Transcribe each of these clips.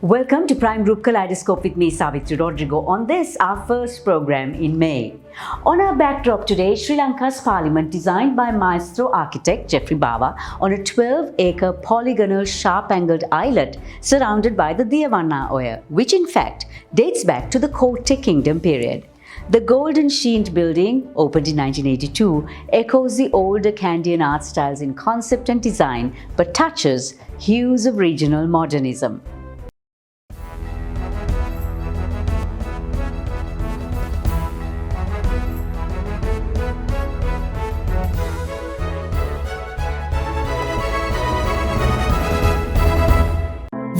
Welcome to Prime Group Kaleidoscope with me, Savithri Rodrigo, on this, our first program in May. On our backdrop today, Sri Lanka's parliament designed by maestro architect Jeffrey Bawa on a 12-acre polygonal sharp-angled islet surrounded by the Diyavanna Oya, which in fact dates back to the Kotte Kingdom period. The golden sheened building, opened in 1982, echoes the older Kandyan art styles in concept and design, but touches hues of regional modernism.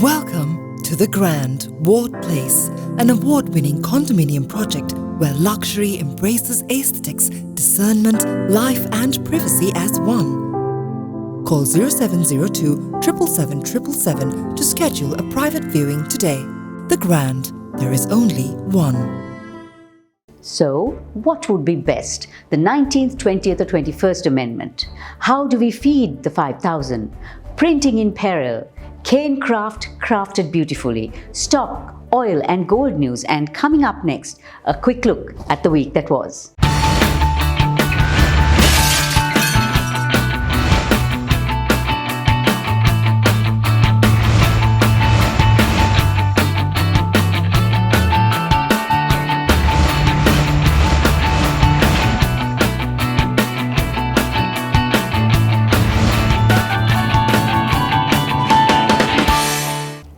Welcome to The Grand, Ward Place, an award-winning condominium project where luxury embraces aesthetics, discernment, life and privacy as one. Call 0702 777 777 to schedule a private viewing today. The Grand, there is only one. So, what would be best? The 19th, 20th or 21st Amendment? How do we feed the 5,000? Printing in peril? Cane craft crafted beautifully, stock, oil and gold news, and coming up next, a quick look at the week that was.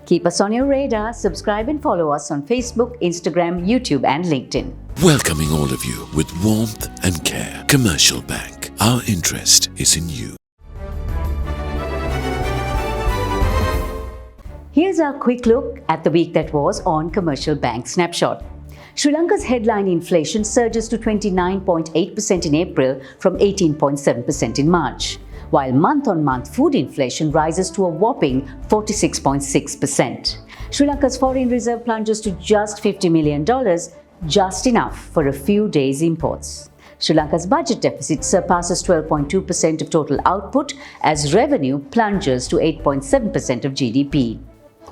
Keep us on your radar, subscribe and follow us on Facebook, Instagram, YouTube and LinkedIn. Welcoming all of you with warmth and care. Commercial Bank. Our interest is in you. Here's our quick look at the week that was on Commercial Bank Snapshot. Sri Lanka's headline inflation surges to 29.8% in April from 18.7% in March, while month-on-month food inflation rises to a whopping 46.6%. Sri Lanka's foreign reserve plunges to just $50 million, just enough for a few days' imports. Sri Lanka's budget deficit surpasses 12.2% of total output as revenue plunges to 8.7% of GDP.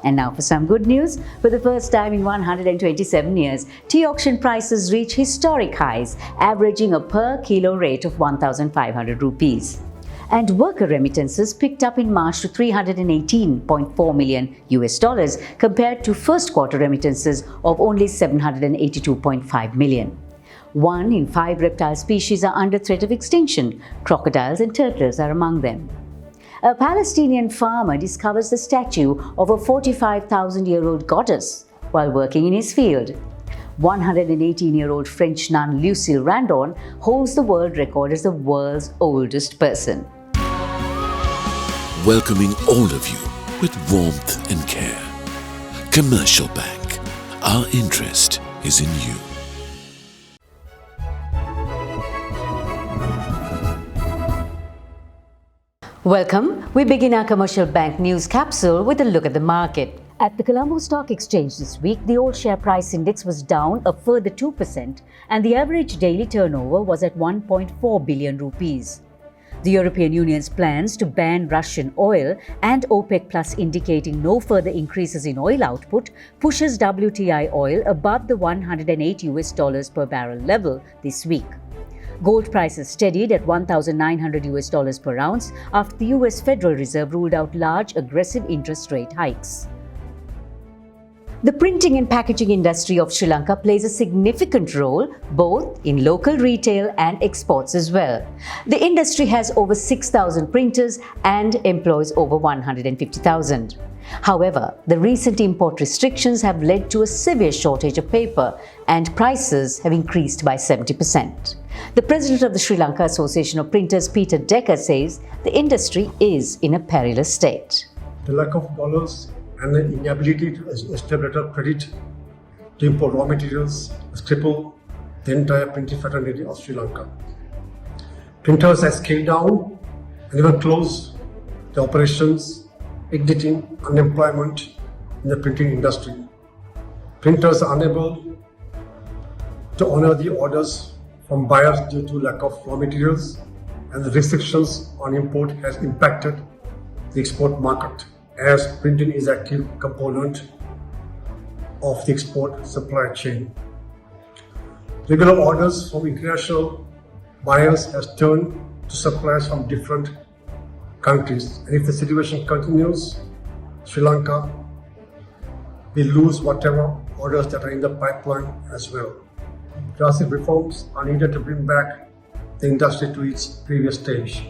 And now for some good news. For the first time in 127 years, tea auction prices reach historic highs, averaging a per kilo rate of 1,500 rupees. And worker remittances picked up in March to $318.4 million compared to first quarter remittances of only $782.5 million. 1 in 5 reptile species are under threat of extinction. Crocodiles and turtles are among them. A Palestinian farmer discovers the statue of a 45,000-year-old goddess while working in his field. 118-year-old French nun Lucille Randon holds the world record as the world's oldest person. Welcoming all of you with warmth and care. Commercial Bank. Our interest is in you. Welcome. We begin our Commercial Bank news capsule with a look at the market. At the Colombo Stock Exchange this week, the all-share price index was down a further 2% and the average daily turnover was at 1.4 billion rupees. The European Union's plans to ban Russian oil and OPEC Plus indicating no further increases in oil output pushes WTI oil above the $108 per barrel level this week. Gold prices steadied at $1,900 per ounce after the US Federal Reserve ruled out large aggressive interest rate hikes. The printing and packaging industry of Sri Lanka plays a significant role both in local retail and exports as well. The industry has over 6,000 printers and employs over 150,000. However, the recent import restrictions have led to a severe shortage of paper and prices have increased by 70%. The president of the Sri Lanka Association of Printers, Peter Decker, says the industry is in a perilous state. The lack of dollars and the inability to establish a credit to import raw materials has crippled the entire printing fraternity of Sri Lanka. Printers have scaled down and even closed the operations, igniting unemployment in the printing industry. Printers are unable to honor the orders from buyers due to lack of raw materials, and the restrictions on import has impacted the export market, as printing is a key component of the export supply chain. Regular orders from international buyers has turned to suppliers from different countries. And if the situation continues, Sri Lanka will lose whatever orders that are in the pipeline as well. Drastic reforms are needed to bring back the industry to its previous stage.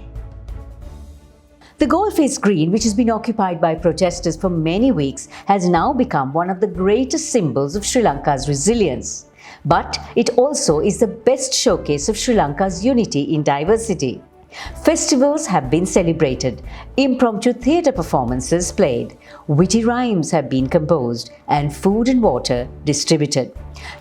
The Goldface Green, which has been occupied by protesters for many weeks, has now become one of the greatest symbols of Sri Lanka's resilience. But it also is the best showcase of Sri Lanka's unity in diversity. Festivals have been celebrated, impromptu theatre performances played, witty rhymes have been composed, and food and water distributed.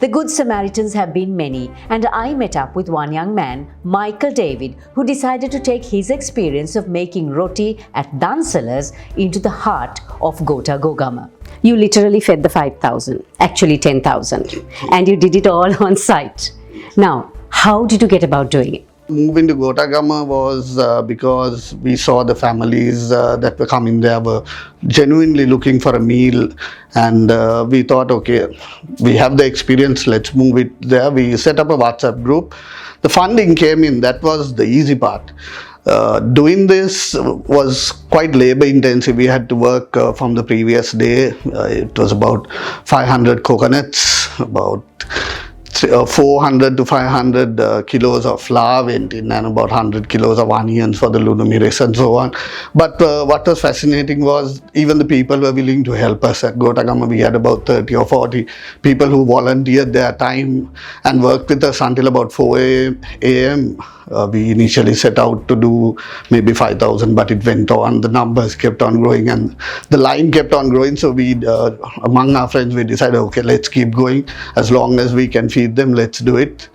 The Good Samaritans have been many, and I met up with one young man, Michael David, who decided to take his experience of making roti at Dansalas into the heart of Gota Gogama. You literally fed the 5,000, actually 10,000, and you did it all on site. Now, how did you get about doing it? Moving to Gotagama was because we saw the families that were coming there were genuinely looking for a meal, and we thought, okay, we have the experience, let's move it there. We set up a WhatsApp group. The funding came in, that was the easy part. Doing this was quite labor intensive. We had to work from the previous day. It was about 500 coconuts, about 400 to 500 kilos of flour went in, and about 100 kilos of onions for the lunumiris and so on. But what was fascinating was even the people were willing to help us. At Gotagama we had about 30 or 40 people who volunteered their time and worked with us until about 4 a.m. We initially set out to do maybe 5,000, but it went on. The numbers kept on growing and the line kept on growing. So we, among our friends, we decided, okay, let's keep going. As long as we can feed them, let's do it.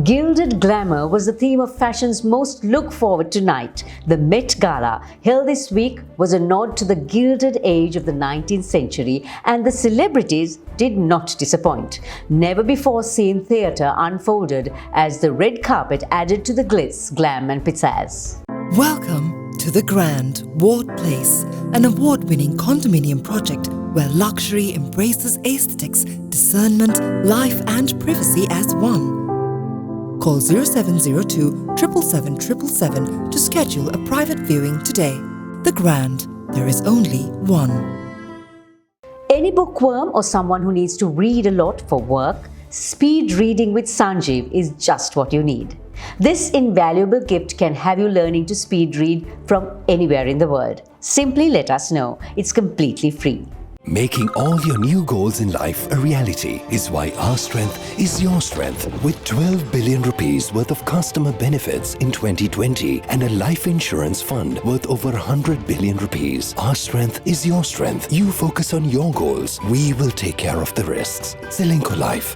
Gilded glamour was the theme of fashion's most looked forward to night. The Met Gala, held this week, was a nod to the gilded age of the 19th century, and the celebrities did not disappoint. Never before seen theatre unfolded as the red carpet added to the glitz, glam and pizzazz. Welcome to The Grand, Ward Place, an award-winning condominium project where luxury embraces aesthetics, discernment, life and privacy as one. Call 0702 777 777 to schedule a private viewing today. The Grand, there is only one. Any bookworm or someone who needs to read a lot for work, speed reading with Sanjeev is just what you need. This invaluable gift can have you learning to speed read from anywhere in the world. Simply let us know. It's completely free. Making all your new goals in life a reality is why our strength is your strength. With 12 billion rupees worth of customer benefits in 2020 and a life insurance fund worth over 100 billion rupees, our strength is your strength. You focus on your goals. We will take care of the risks. Srilanka Life.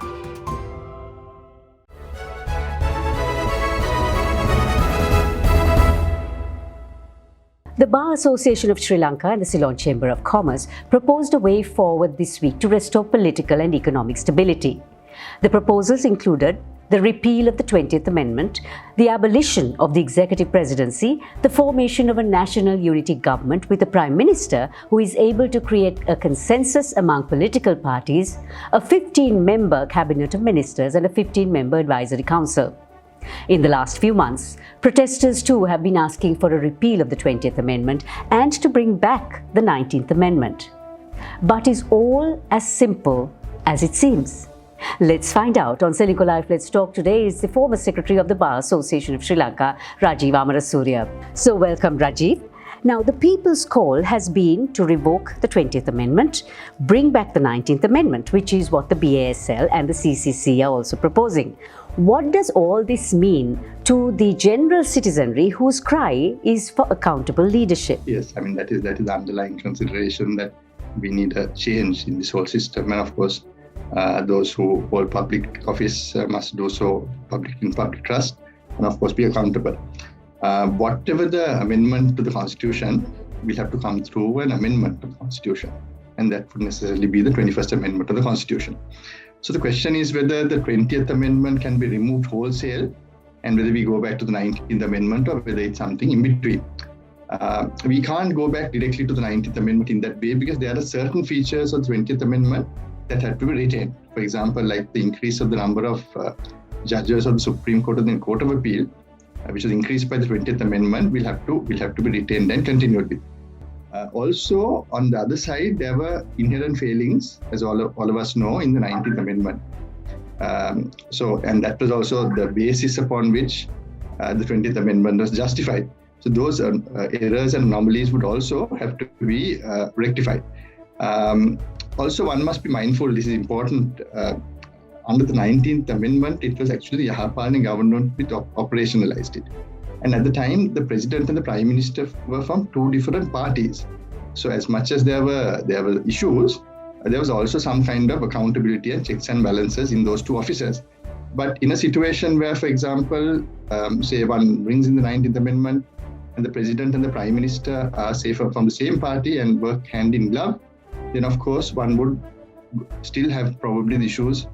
The Bar Association of Sri Lanka and the Ceylon Chamber of Commerce proposed a way forward this week to restore political and economic stability. The proposals included the repeal of the 20th Amendment, the abolition of the executive presidency, the formation of a national unity government with a Prime Minister who is able to create a consensus among political parties, a 15-member cabinet of ministers and a 15-member advisory council. In the last few months, protesters too have been asking for a repeal of the 20th Amendment and to bring back the 19th Amendment. But is all as simple as it seems? Let's find out. On Srilanka Life Let's Talk today is the former Secretary of the Bar Association of Sri Lanka, Rajiv Amarasuriya. So welcome, Rajiv. Now, the People's Call has been to revoke the 20th Amendment, bring back the 19th Amendment, which is what the BASL and the CCC are also proposing. What does all this mean to the general citizenry whose cry is for accountable leadership? Yes, I mean, that is the underlying consideration that we need a change in this whole system. And of course, those who hold public office must do so in public trust and of course be accountable. Whatever the amendment to the Constitution, we have to come through an amendment to the Constitution. And that would necessarily be the 21st Amendment to the Constitution. So the question is whether the 20th Amendment can be removed wholesale and whether we go back to the 19th Amendment or whether it's something in between. We can't go back directly to the 19th Amendment in that way because there are certain features of the 20th Amendment that have to be retained. For example, like the increase of the number of judges of the Supreme Court and the Court of Appeal, which was increased by the 20th Amendment, will have to be retained and continued with. Also, on the other side, there were inherent failings, as all of us know, in the 19th Amendment. And that was also the basis upon which the 20th Amendment was justified. So those errors and anomalies would also have to be rectified. Also, one must be mindful, this is important, under the 19th Amendment, it was actually the Yahapalani government which operationalized it. And at the time, the President and the Prime Minister were from two different parties. So as much as there were issues, there was also some kind of accountability and checks and balances in those two offices. But in a situation where, for example, say one brings in the 19th Amendment and the President and the Prime Minister are, say, from the same party and work hand in glove, then of course one would still have probably the issues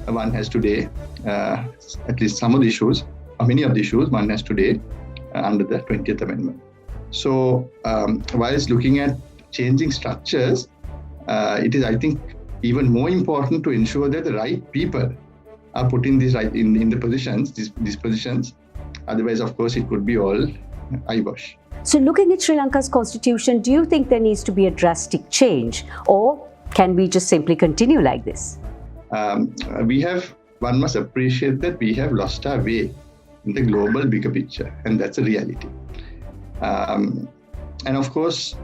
one has today, at least some of the issues, or many of the issues one has today under the 20th Amendment. So whilst looking at changing structures, it is, I think, even more important to ensure that the right people are put in these in the positions, these positions. Otherwise, of course, it could be all eyewash. So looking at Sri Lanka's constitution, do you think there needs to be a drastic change, or can we just simply continue like this? One must appreciate that we have lost our way in the global bigger picture, and that's a reality. And of course,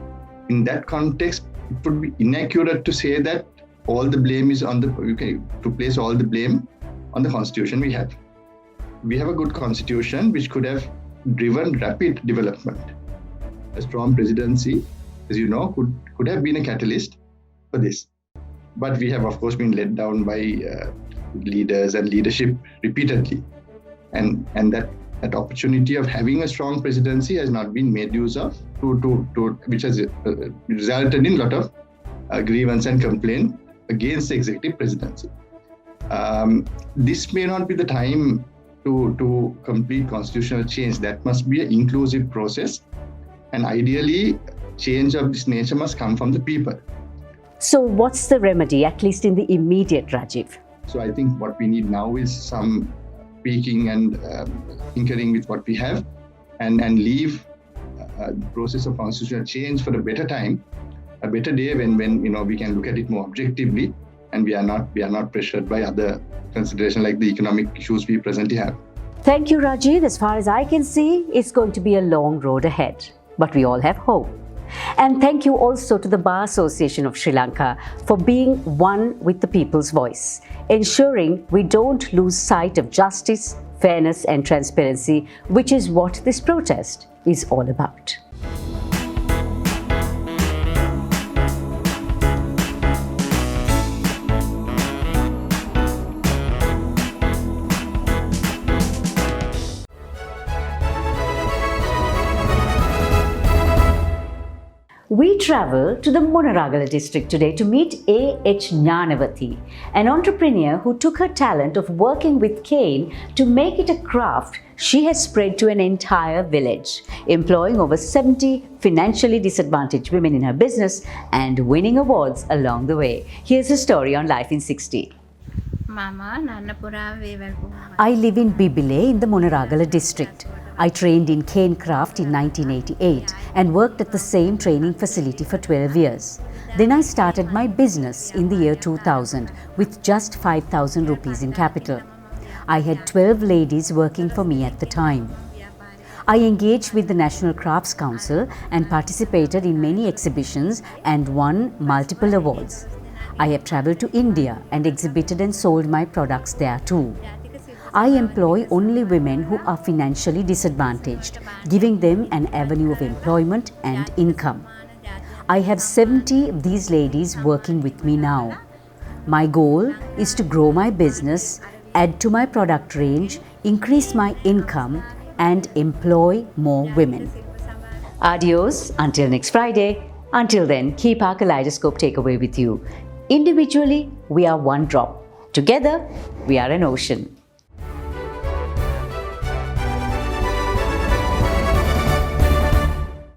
in that context, it would be inaccurate to say that all the blame is to place all the blame on the constitution we have. We have a good constitution which could have driven rapid development. A strong presidency, as you know, could have been a catalyst for this. But we have, of course, been let down by leaders and leadership repeatedly. And that opportunity of having a strong presidency has not been made use of, which has resulted in a lot of grievance and complaint against the executive presidency. This may not be the time to complete constitutional change. That must be an inclusive process. And ideally, change of this nature must come from the people. So what's the remedy, at least in the immediate, Rajiv? So I think what we need now is some tweaking and tinkering with what we have and leave the process of constitutional change for a better time, a better day when we can look at it more objectively and we are not pressured by other considerations like the economic issues we presently have. Thank you, Rajiv. As far as I can see, it's going to be a long road ahead, but we all have hope. And thank you also to the Bar Association of Sri Lanka for being one with the people's voice, ensuring we don't lose sight of justice, fairness and transparency, which is what this protest is all about. We travel to the Munaragala district today to meet A.H. Jnanavathi, an entrepreneur who took her talent of working with cane to make it a craft she has spread to an entire village, employing over 70 financially disadvantaged women in her business and winning awards along the way. Here's her story on Life in 60. I live in Bibile in the Munaragala district. I trained in cane craft in 1988 and worked at the same training facility for 12 years. Then I started my business in the year 2000 with just 5,000 rupees in capital. I had 12 ladies working for me at the time. I engaged with the National Crafts Council and participated in many exhibitions and won multiple awards. I have travelled to India and exhibited and sold my products there too. I employ only women who are financially disadvantaged, giving them an avenue of employment and income. I have 70 of these ladies working with me now. My goal is to grow my business, add to my product range, increase my income, and employ more women. Adios until next Friday. Until then, keep our Kaleidoscope takeaway with you. Individually, we are one drop. Together, we are an ocean.